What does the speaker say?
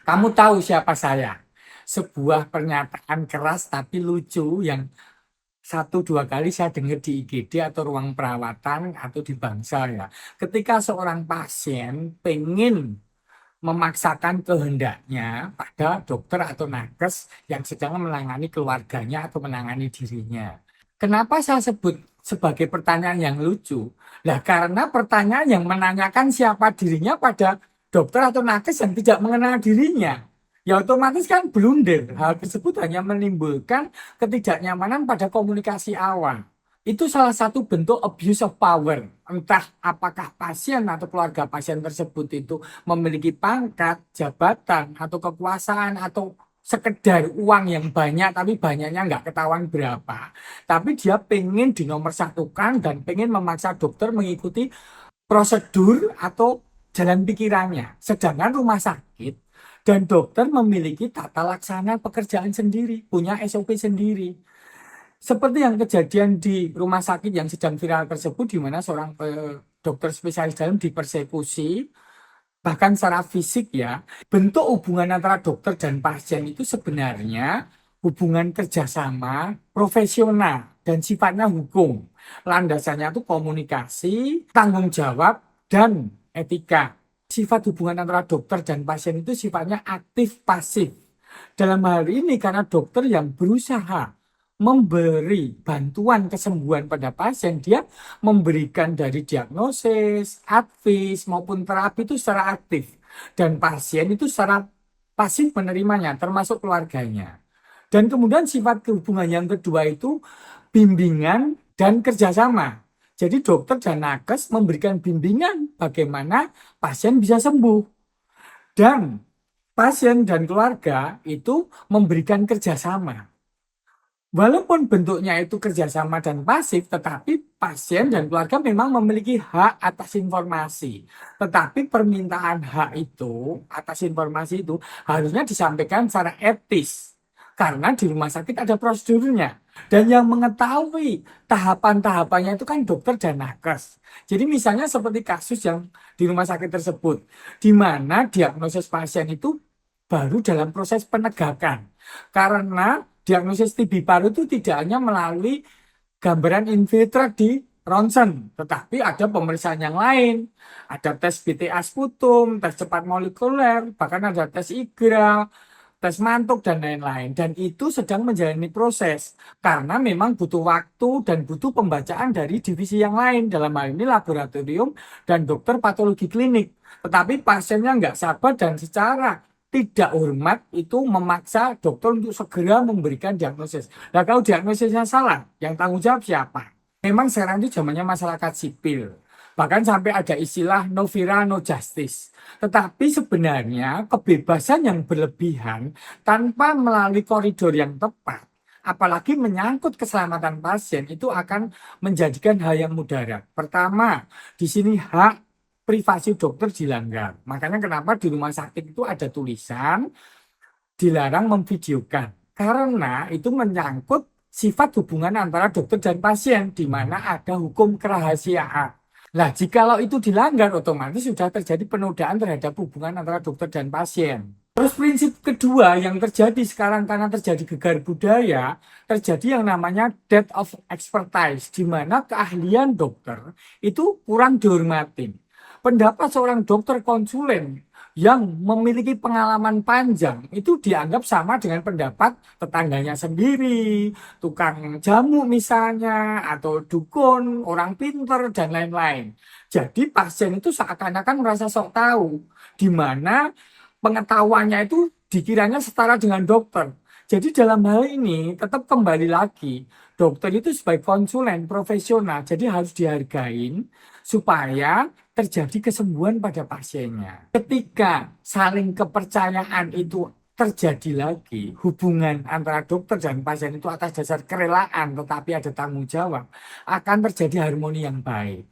Kamu tahu siapa saya? Sebuah pernyataan keras tapi lucu yang satu dua kali saya dengar di IGD atau ruang perawatan atau di Bangsal ya. Ketika seorang pasien pengen memaksakan kehendaknya pada dokter atau nakes yang sedang menangani keluarganya atau menangani dirinya. Kenapa saya sebut sebagai pertanyaan yang lucu? Lah karena pertanyaan yang menanyakan siapa dirinya pada dokter atau nakes yang tidak mengenal dirinya. Ya otomatis kan blunder. Hal tersebut hanya menimbulkan ketidaknyamanan pada komunikasi awal. Itu salah satu bentuk abuse of power. Entah apakah pasien atau keluarga pasien tersebut itu memiliki pangkat, jabatan, atau kekuasaan, atau sekedar uang yang banyak, tapi banyaknya nggak ketahuan berapa. Tapi dia pengen dinomorsatukan dan pengen memaksa dokter mengikuti prosedur atau jalan pikirannya. Sedangkan rumah sakit dan dokter memiliki tata laksana pekerjaan sendiri, punya SOP sendiri. Seperti yang kejadian di rumah sakit yang sedang viral tersebut, di mana seorang dokter spesialis dalam dipersekusi, bahkan secara fisik ya, bentuk hubungan antara dokter dan pasien itu sebenarnya hubungan kerjasama profesional dan sifatnya hukum. Landasannya itu komunikasi, tanggung jawab, dan etika. Sifat hubungan antara dokter dan pasien itu sifatnya aktif pasif. Dalam hal ini karena dokter yang berusaha memberi bantuan kesembuhan pada pasien, dia memberikan dari diagnosis, advis maupun terapi itu secara aktif. Dan pasien itu secara pasif menerimanya, termasuk keluarganya. Dan kemudian sifat hubungan yang kedua itu bimbingan dan kerjasama. Jadi dokter dan nakes memberikan bimbingan bagaimana pasien bisa sembuh. Dan pasien dan keluarga itu memberikan kerjasama. Walaupun bentuknya itu kerjasama dan pasif, tetapi pasien dan keluarga memang memiliki hak atas informasi. Tetapi permintaan hak itu, atas informasi itu, harusnya disampaikan secara etis. Karena di rumah sakit ada prosedurnya. Dan yang mengetahui tahapan-tahapannya itu kan dokter dan nakes. Jadi misalnya seperti kasus yang di rumah sakit tersebut, di mana diagnosis pasien itu baru dalam proses penegakan. Karena diagnosis TB paru itu tidak hanya melalui gambaran infiltrat di ronsen, tetapi ada pemeriksaan yang lain. Ada tes BTA sputum, tes cepat molekuler, bahkan ada tes IGRA, tes mantuk, dan lain-lain. Dan itu sedang menjalani proses. Karena memang butuh waktu dan butuh pembacaan dari divisi yang lain. Dalam hal ini laboratorium dan dokter patologi klinik. Tetapi pasiennya nggak sabar dan secara tidak hormat itu memaksa dokter untuk segera memberikan diagnosis. Nah kalau diagnosisnya salah, yang tanggung jawab siapa? Memang sekarang itu zamannya masyarakat sipil. Bahkan sampai ada istilah no viral, no justice. Tetapi sebenarnya kebebasan yang berlebihan tanpa melalui koridor yang tepat, apalagi menyangkut keselamatan pasien, itu akan menjadikan hal yang mudarat. Pertama, di sini hak privasi dokter dilanggar. Makanya kenapa di rumah sakit itu ada tulisan dilarang memvideokan. Karena itu menyangkut sifat hubungan antara dokter dan pasien, di mana ada hukum kerahasiaan. Nah, jikalau itu dilanggar, otomatis sudah terjadi penodaan terhadap hubungan antara dokter dan pasien. Terus prinsip kedua yang terjadi sekarang karena terjadi gegar budaya, terjadi yang namanya death of expertise, di mana keahlian dokter itu kurang dihormatin. Pendapat seorang dokter konsulen yang memiliki pengalaman panjang itu dianggap sama dengan pendapat tetangganya sendiri, tukang jamu misalnya, atau dukun, orang pinter, dan lain-lain. Jadi pasien itu seakan-akan merasa sok tahu, di mana pengetahuannya itu dikiranya setara dengan dokter. Jadi dalam hal ini tetap kembali lagi, dokter itu sebagai konsulen profesional, jadi harus dihargain supaya terjadi kesembuhan pada pasiennya. Ketika saling kepercayaan itu terjadi lagi, hubungan antara dokter dan pasien itu atas dasar kerelaan tetapi ada tanggung jawab, akan terjadi harmoni yang baik.